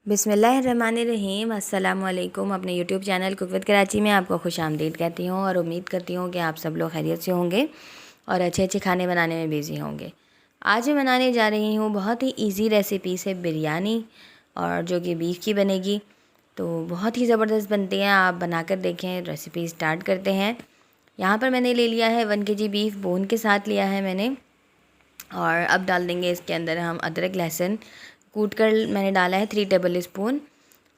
बिस्मिल्लाहिर्रहमानिर्रहीम। अस्सलामुअलैकुम। अपने YouTube channel cook with Karachi में आपको खुशामदीद कहती हूँ और उम्मीद करती हूँ कि आप सब लोग खैरियत से होंगे और अच्छे अच्छे खाने बनाने में बिज़ी होंगे। आज मैं बनाने जा रही हूँ बहुत ही इजी रेसिपी से बिरयानी, और जो कि बीफ की बनेगी। तो बहुत ही ज़बरदस्त बनती हैं, आप बनाकर देखें। रेसिपी स्टार्ट करते हैं। यहाँ पर मैंने ले लिया है 1 kg बीफ, बोन के साथ लिया है मैंने। और अब डाल देंगे इसके अंदर हम अदरक लहसुन कूट कर मैंने डाला है 3 टेबल स्पून।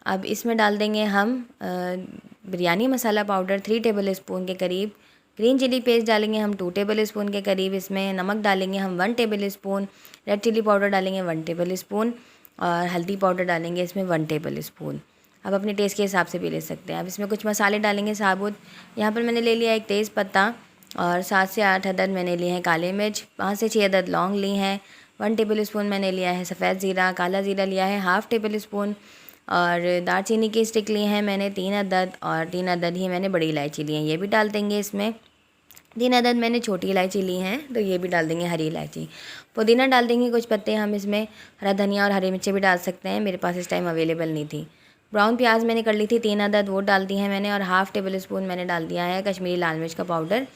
अब इसमें डाल देंगे हम बिरयानी मसाला पाउडर 3 टेबल स्पून के करीब। ग्रीन चिली पेस्ट डालेंगे हम 2 टेबल स्पून के करीब। इसमें नमक डालेंगे हम 1 tablespoon. Red chilli powder डालेंगे 1 टेबल स्पून। और हल्दी पाउडर डालेंगे इसमें 1 टेबल स्पून। अब अपने टेस्ट के हिसाब से भी ले सकते हैं। अब इसमें कुछ मसाले डालेंगे साबुत। यहाँ पर मैंने ले लिया एक तेज़ पत्ता और 7 से 8 अदद मैंने लिए हैं काले मिर्च, 5 से 6 अदद लौंग ली हैं। 1 टेबल स्पून मैंने लिया है सफ़ेद ज़ीरा, काला ज़ीरा लिया है हाफ़ टेबल स्पून। और दालचीनी की स्टिक ली हैं मैंने 3 अदद, और 3 अदद ही मैंने बड़ी इलायची ली हैं, ये भी डाल देंगे इसमें। 3 अदद मैंने छोटी इलायची ली हैं, तो ये भी डाल देंगे हरी इलायची। पुदीना डाल देंगे कुछ पत्ते हम इसमें। हरा धनिया और हरी मिर्ची भी डाल सकते हैं, मेरे पास इस टाइम अवेलेबल नहीं थी। ब्राउन प्याज मैंने कर ली थी 3 अदद, वो डाल दी है मैंने। और हाफ़ टेबल स्पून मैंने डाल दिया है कश्मीरी लाल मिर्च का पाउडर।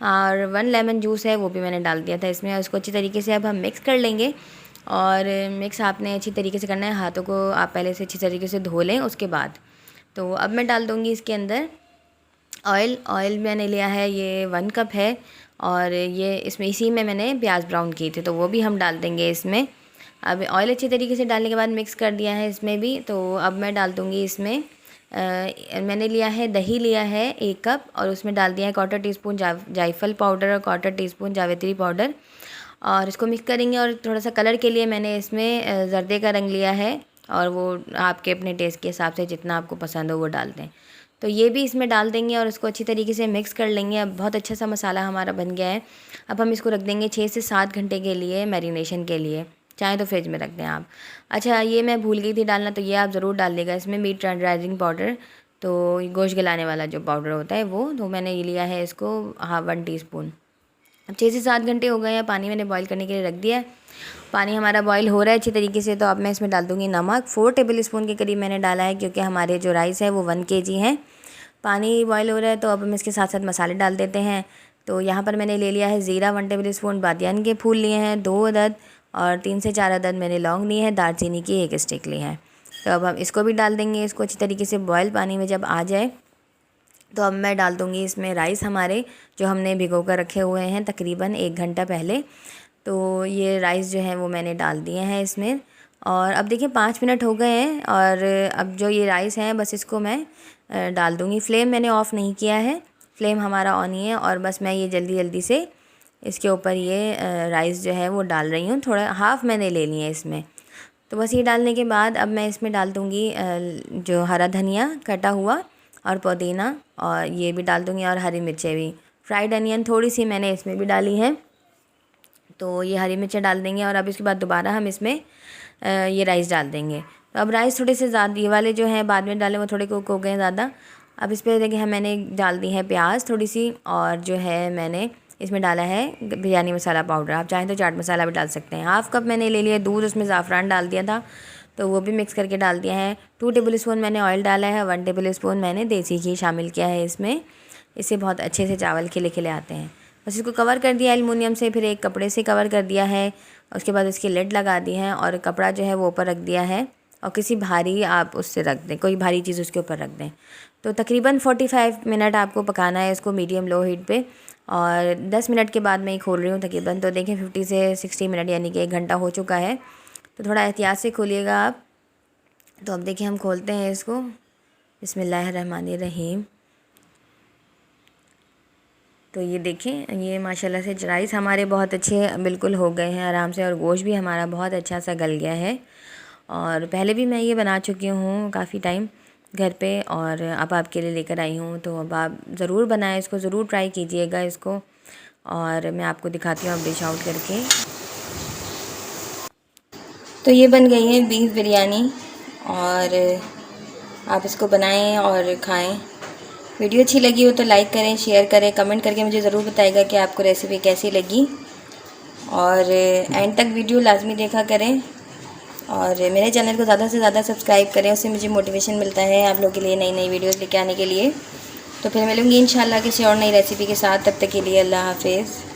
और 1 लेमन जूस है, वो भी मैंने डाल दिया था इसमें। और इसको अच्छी तरीके से अब हम मिक्स कर लेंगे। और मिक्स आपने अच्छी तरीके से करना है, हाथों को आप पहले से अच्छी तरीके से धो लें उसके बाद। तो अब मैं डाल दूँगी इसके अंदर ऑयल मैंने लिया है, ये 1 कप है। और ये इसमें इसी में मैंने प्याज ब्राउन किए थे, तो वो भी हम डाल देंगे इसमें। अब ऑयल अच्छी तरीके से डालने के बाद मिक्स कर दिया है इसमें भी। तो अब मैं डाल दूँगी इसमें मैंने लिया है दही लिया है 1 कप, और उसमें डाल दिया है 1/4 टीस्पून जायफल पाउडर और 1/4 टीस्पून जावित्री पाउडर। और इसको मिक्स करेंगे। और थोड़ा सा कलर के लिए मैंने इसमें जर्दे का रंग लिया है, और वो आपके अपने टेस्ट के हिसाब से जितना आपको पसंद हो वो डाल दें। तो ये भी इसमें डाल देंगे और इसको अच्छी तरीके से मिक्स कर लेंगे। अब बहुत अच्छा सा मसाला हमारा बन गया है। अब हम इसको रख देंगे 6 से 7 घंटे के लिए मैरिनेशन के लिए, चाहे तो फ्रिज में रख दें आप। अच्छा, ये मैं भूल गई थी डालना, तो ये आप ज़रूर डाल देगा इसमें मीट टेंडराइजिंग पाउडर, तो गोश्त गलाने वाला जो पाउडर होता है वो। तो मैंने ये लिया है इसको 1/2 टीस्पून। अब 6 से 7 घंटे हो गए हैं, पानी मैंने बॉईल करने के लिए रख दिया है। पानी हमारा बॉईल हो रहा है अच्छी तरीके से। तो अब मैं इसमें डाल दूँगी नमक 4 टेबल स्पून के करीब मैंने डाला है, क्योंकि हमारे जो राइस है वो 1 kg हैं। पानी बॉईल हो रहा है, तो अब हम इसके साथ साथ मसाले डाल देते हैं। तो यहाँ पर मैंने ले लिया है ज़ीरा 1 टेबल स्पून, बादियान के फूल लिए हैं 2 अदद, और 3 से 4 अदद मैंने लौंग लिए हैं, दालचीनी की 1 स्टिक ली है। तो अब हम इसको भी डाल देंगे। इसको अच्छी तरीके से बॉयल पानी में जब आ जाए, तो अब मैं डाल दूँगी इसमें राइस हमारे, जो हमने भिगो कर रखे हुए हैं तकरीबन 1 घंटा पहले। तो ये राइस जो है वो मैंने डाल दिए हैं इसमें। और अब देखिए 5 मिनट हो गए हैं, और अब जो ये राइस हैं बस इसको मैं डाल दूँगी। फ्लेम मैंने ऑफ़ नहीं किया है, फ्लेम हमारा ऑन ही है। और बस मैं ये जल्दी जल्दी से इसके ऊपर ये राइस जो है वो डाल रही हूँ। थोड़ा हाफ़ मैंने ले लिया है इसमें। तो बस ये डालने के बाद अब मैं इसमें डाल दूँगी जो हरा धनिया कटा हुआ, और पुदीना, और ये भी डाल दूँगी, और हरी मिर्चें भी। फ्राइड अनियन थोड़ी सी मैंने इसमें भी डाली है, तो ये हरी मिर्चें डाल देंगे। और अब इसके बाद दोबारा हम इसमें ये राइस डाल देंगे। तो अब राइस थोड़े से ज़्यादा, ये वाले जो हैं बाद में डाले वो थोड़े कुक हो गए ज़्यादा। अब इस पर देखिए मैंने डाल दी है प्याज थोड़ी सी, और जो है मैंने इसमें डाला है बिरयानी मसाला पाउडर। आप चाहें तो चाट मसाला भी डाल सकते हैं। 1/2 कप मैंने ले लिया दूध, उसमें ज़ाफ़रान डाल दिया था, तो वो भी मिक्स करके डाल दिया है। 2 टेबल स्पून मैंने ऑयल डाला है, 1 टेबल स्पून मैंने देसी घी शामिल किया है इसमें। इससे बहुत अच्छे से चावल खिले खिले आते हैं। बस इसको कवर कर दिया एलुमिनियम से, फिर एक कपड़े से कवर कर दिया है। उसके बाद उसकी लिड लगा दी है, और कपड़ा जो है वो ऊपर रख दिया है। और किसी भारी आप उससे रख दें, कोई भारी चीज़ उसके ऊपर रख दें। तो तकरीबन 45 मिनट आपको पकाना है इसको मीडियम लो हीट पे। और 10 मिनट के बाद मैं ये खोल रही हूँ तकरीबन। तो देखें 50 से 60 मिनट, यानी कि 1 घंटा हो चुका है। तो थोड़ा एहतियात से खोलिएगा आप। तो अब देखिए हम खोलते हैं इसको। बिस्मिल्लाहिर्रहमानिर्रहीम। तो ये देखें, ये माशाल्लाह से राइस हमारे बहुत अच्छे बिल्कुल हो गए हैं आराम से, और गोश्त भी हमारा बहुत अच्छा सा गल गया है। और पहले भी मैं ये बना चुकी हूँ काफ़ी टाइम घर पे, और अब आपके लिए लेकर आई हूँ। तो अब आप ज़रूर बनाएं इसको, ज़रूर ट्राई कीजिएगा इसको। और मैं आपको दिखाती हूँ अब डिश आउट करके। तो ये बन गई है बीफ बिरयानी, और आप इसको बनाएं और खाएं। वीडियो अच्छी लगी हो तो लाइक करें, शेयर करें, कमेंट करके मुझे ज़रूर बताइएगा कि आपको रेसिपी कैसी लगी। और एंड तक वीडियो लाजमी देखा करें। और मेरे चैनल को ज़्यादा से ज़्यादा सब्सक्राइब करें, उससे मुझे मोटिवेशन मिलता है आप लोगों के लिए नई नई वीडियोज़ लेके आने के लिए। तो फिर मिलूँगी इंशाल्लाह किसी और नई रेसिपी के साथ, तब तक के लिए अल्लाह हाफिज़।